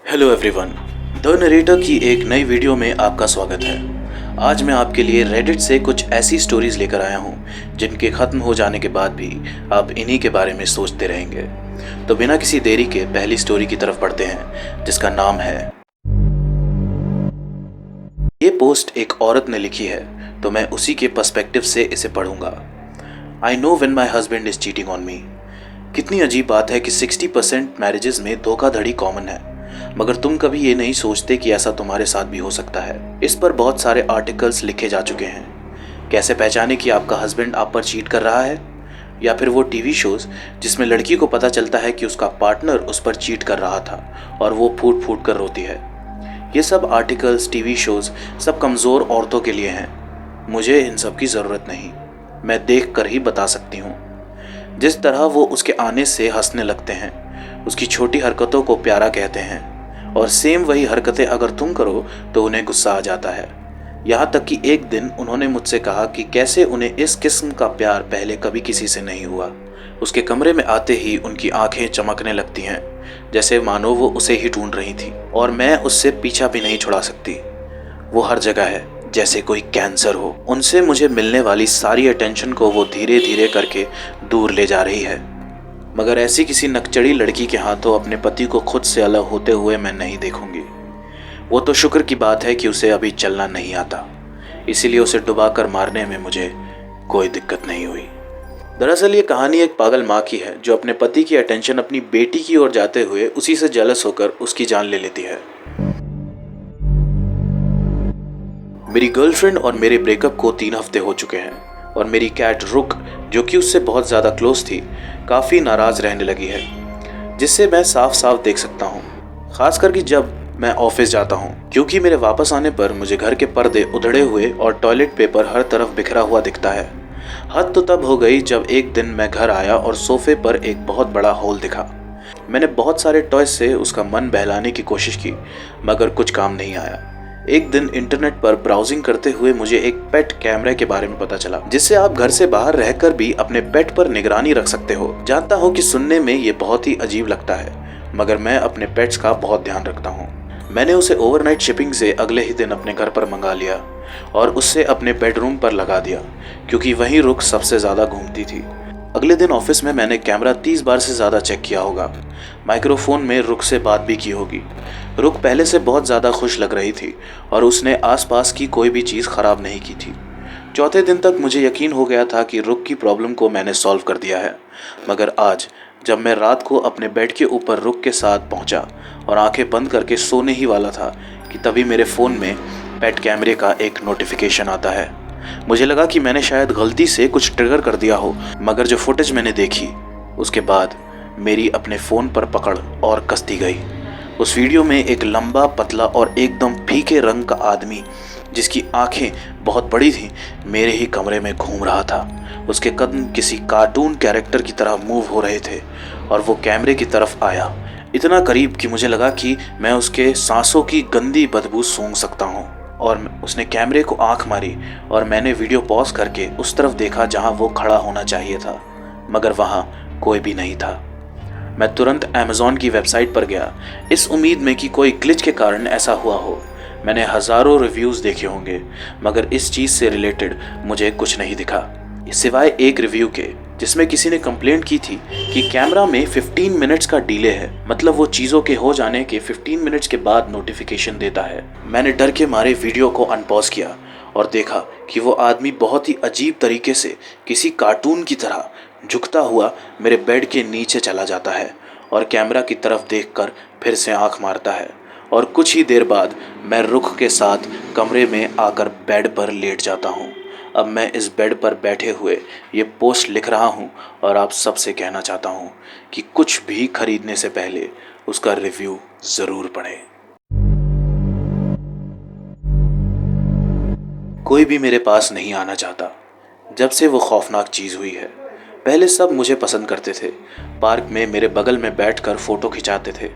Hello everyone, the narrator की एक नई वीडियो में आपका स्वागत है। आज मैं आपके लिए रेडिट से कुछ ऐसी स्टोरीज लेकर आया हूँ जिनके ख़त्म हो जाने के बाद भी आप इन्हीं के बारे में सोचते रहेंगे। तो बिना किसी देरी के पहली स्टोरी की तरफ बढ़ते हैं, जिसका नाम है। ये पोस्ट एक औरत ने लिखी है, तो मैं उसी के पर्सपेक्टिव से इसे पढ़ूंगा। I know when my husband is cheating on me. कितनी अजीब बात है कि 60% मैरिजेस में धोखाधड़ी कॉमन है, मगर तुम कभी ये नहीं सोचते कि ऐसा तुम्हारे साथ भी हो सकता है। इस पर बहुत सारे आर्टिकल्स लिखे जा चुके हैं। कैसे पहचाने कि आपका हस्बैंड आप पर चीट कर रहा है, या फिर वो टीवी शोज जिसमें लड़की को पता चलता है कि उसका पार्टनर उस पर चीट कर रहा था और वो फूट फूट कर रोती है। ये सब आर्टिकल्स, टीवी शोज सब कमज़ोर औरतों के लिए हैं। मुझे इन सब की ज़रूरत नहीं, मैं देख कर ही बता सकती हूँ। जिस तरह वो उसके आने से हंसने लगते हैं, उसकी छोटी हरकतों को प्यारा कहते हैं, और सेम वही हरकतें अगर तुम करो तो उन्हें गुस्सा आ जाता है। यहाँ तक कि एक दिन उन्होंने मुझसे कहा कि कैसे उन्हें इस किस्म का प्यार पहले कभी किसी से नहीं हुआ। उसके कमरे में आते ही उनकी आंखें चमकने लगती हैं, जैसे मानो वो उसे ही ढूंढ रही थी, और मैं उससे पीछा भी नहीं छुड़ा सकती। वो हर जगह है, जैसे कोई कैंसर हो। उनसे मुझे मिलने वाली सारी अटेंशन को वो धीरे धीरे करके दूर ले जा रही है। मगर ऐसी किसी नकचड़ी लड़की के हाथों अपने पति को खुद से अलग होते हुए मैं नहीं देखूंगी। वो तो शुक्र की बात है कि उसे अभी चलना नहीं आता, इसीलिए उसे डुबा कर मारने में मुझे कोई दिक्कत नहीं हुई। दरअसल ये कहानी एक पागल माँ की है जो अपने पति की अटेंशन अपनी बेटी की ओर जाते हुए उसी से जेलस होकर उसकी जान ले लेती है। मेरी गर्लफ्रेंड और मेरे ब्रेकअप को 3 हफ्ते हो चुके हैं, और मेरी कैट रुक, जो कि उससे बहुत ज़्यादा क्लोज थी, काफ़ी नाराज़ रहने लगी है, जिससे मैं साफ साफ देख सकता हूँ, ख़ास करके जब मैं ऑफिस जाता हूँ, क्योंकि मेरे वापस आने पर मुझे घर के पर्दे उधड़े हुए और टॉयलेट पेपर हर तरफ बिखरा हुआ दिखता है। हद तो तब हो गई जब एक दिन मैं घर आया और सोफे पर एक बहुत बड़ा होल दिखा। मैंने बहुत सारे टॉयज से उसका मन बहलाने की कोशिश की, मगर कुछ काम नहीं आया। एक दिन इंटरनेट पर ब्राउजिंग करते हुए मुझे एक पेट कैमरे के बारे में पता चला, जिससे आप घर से बाहर रहकर भी अपने पेट पर निगरानी रख सकते हो। जानता हूँ कि सुनने में ये बहुत ही अजीब लगता है, मगर मैं अपने पेट्स का बहुत ध्यान रखता हूँ। मैंने उसे ओवरनाइट शिपिंग से अगले ही दिन अपने घर पर मंगा लिया और उससे अपने बेडरूम पर लगा दिया, क्योंकि वहीं रुक सबसे ज़्यादा घूमती थी। अगले दिन ऑफिस में मैंने कैमरा 30 बार से ज़्यादा चेक किया होगा। माइक्रोफोन में रुक से बात भी की होगी। रुक पहले से बहुत ज़्यादा खुश लग रही थी और उसने आसपास की कोई भी चीज़ ख़राब नहीं की थी। चौथे दिन तक मुझे यकीन हो गया था कि रुक की प्रॉब्लम को मैंने सॉल्व कर दिया है। मगर आज जब मैं रात को अपने बेड के ऊपर रुक के साथ पहुंचा और आंखें बंद करके सोने ही वाला था कि तभी मेरे फ़ोन में पेट कैमरे का एक नोटिफिकेशन आता है। मुझे लगा कि मैंने शायद गलती से कुछ ट्रिगर कर दिया हो, मगर जो फुटेज मैंने देखी उसके बाद मेरी अपने फ़ोन पर पकड़ और कसती गई। उस वीडियो में एक लंबा, पतला और एकदम फीके रंग का आदमी, जिसकी आंखें बहुत बड़ी थीं, मेरे ही कमरे में घूम रहा था। उसके कदम किसी कार्टून कैरेक्टर की तरह मूव हो रहे थे और वो कैमरे की तरफ आया, इतना करीब कि मुझे लगा कि मैं उसके सांसों की गंदी बदबू सूंघ सकता हूँ। और उसने कैमरे को आंख मारी और मैंने वीडियो पॉज करके उस तरफ देखा जहाँ वो खड़ा होना चाहिए था, मगर वहाँ कोई भी नहीं था। मैं तुरंत अमेज़ॉन की वेबसाइट पर गया, इस उम्मीद में कि कोई ग्लिच के कारण ऐसा हुआ हो। मैंने हज़ारों रिव्यूज़ देखे होंगे, मगर इस चीज़ से रिलेटेड मुझे कुछ नहीं दिखा, सिवाय एक रिव्यू के, जिसमें किसी ने कंप्लेंट की थी कि कैमरा में 15 मिनट्स का डिले है, मतलब वो चीज़ों के हो जाने के 15 मिनट्स के बाद नोटिफिकेशन देता है। मैंने डर के मारे वीडियो को अनपॉज किया और देखा कि वो आदमी बहुत ही अजीब तरीके से किसी कार्टून की तरह झुकता हुआ मेरे बेड के नीचे चला जाता है और कैमरा की तरफ देखकर फिर से आंख मारता है, और कुछ ही देर बाद मैं रुख के साथ कमरे में आकर बेड पर लेट जाता हूँ। अब मैं इस बेड पर बैठे हुए ये पोस्ट लिख रहा हूँ और आप सबसे कहना चाहता हूँ कि कुछ भी खरीदने से पहले उसका रिव्यू ज़रूर पढ़ें। कोई भी मेरे पास नहीं आना चाहता जब से वो खौफनाक चीज़ हुई है। पहले सब मुझे पसंद करते थे, पार्क में मेरे बगल में बैठकर फ़ोटो खिंचाते थे,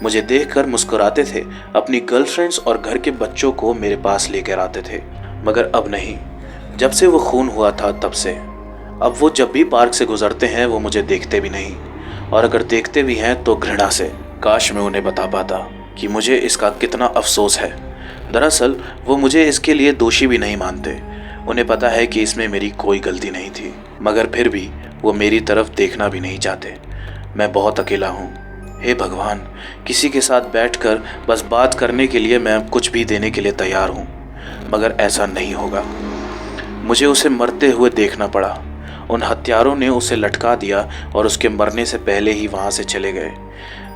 मुझे देखकर मुस्कुराते थे, अपनी गर्लफ्रेंड्स और घर के बच्चों को मेरे पास लेकर आते थे। मगर अब नहीं, जब से वो खून हुआ था तब से। अब वो जब भी पार्क से गुजरते हैं वो मुझे देखते भी नहीं, और अगर देखते भी हैं तो घृणा से। काश मैं उन्हें बता पाता कि मुझे इसका कितना अफसोस है। दरअसल वो मुझे इसके लिए दोषी भी नहीं मानते। उन्हें पता है कि इसमें मेरी कोई गलती नहीं थी, मगर फिर भी वो मेरी तरफ देखना भी नहीं चाहते। मैं बहुत अकेला हूँ। हे भगवान, किसी के साथ बैठकर बस बात करने के लिए मैं कुछ भी देने के लिए तैयार हूँ, मगर ऐसा नहीं होगा। मुझे उसे मरते हुए देखना पड़ा। उन हत्यारों ने उसे लटका दिया और उसके मरने से पहले ही वहाँ से चले गए।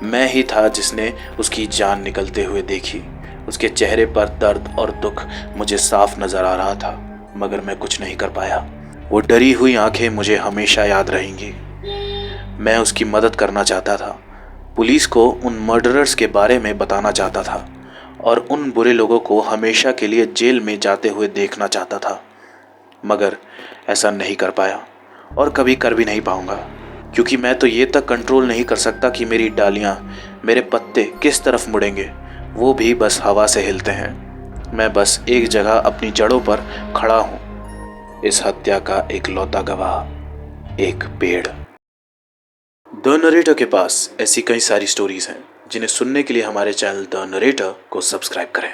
मैं ही था जिसने उसकी जान निकलते हुए देखी। उसके चेहरे पर दर्द और दुख मुझे साफ नजर आ रहा था, मगर मैं कुछ नहीं कर पाया। वो डरी हुई आंखें मुझे हमेशा याद रहेंगी। मैं उसकी मदद करना चाहता था, पुलिस को उन मर्डरर्स के बारे में बताना चाहता था और उन बुरे लोगों को हमेशा के लिए जेल में जाते हुए देखना चाहता था, मगर ऐसा नहीं कर पाया और कभी कर भी नहीं पाऊंगा, क्योंकि मैं तो ये तक कंट्रोल नहीं कर सकता कि मेरी डालियाँ, मेरे पत्ते किस तरफ मुड़ेंगे। वो भी बस हवा से हिलते हैं। मैं बस एक जगह अपनी जड़ों पर खड़ा हूँ, इस हत्या का एक लौता गवाह, एक पेड़। द नरेटर के पास ऐसी कई सारी स्टोरीज हैं जिन्हें सुनने के लिए हमारे चैनल द नरेटर को सब्सक्राइब करें।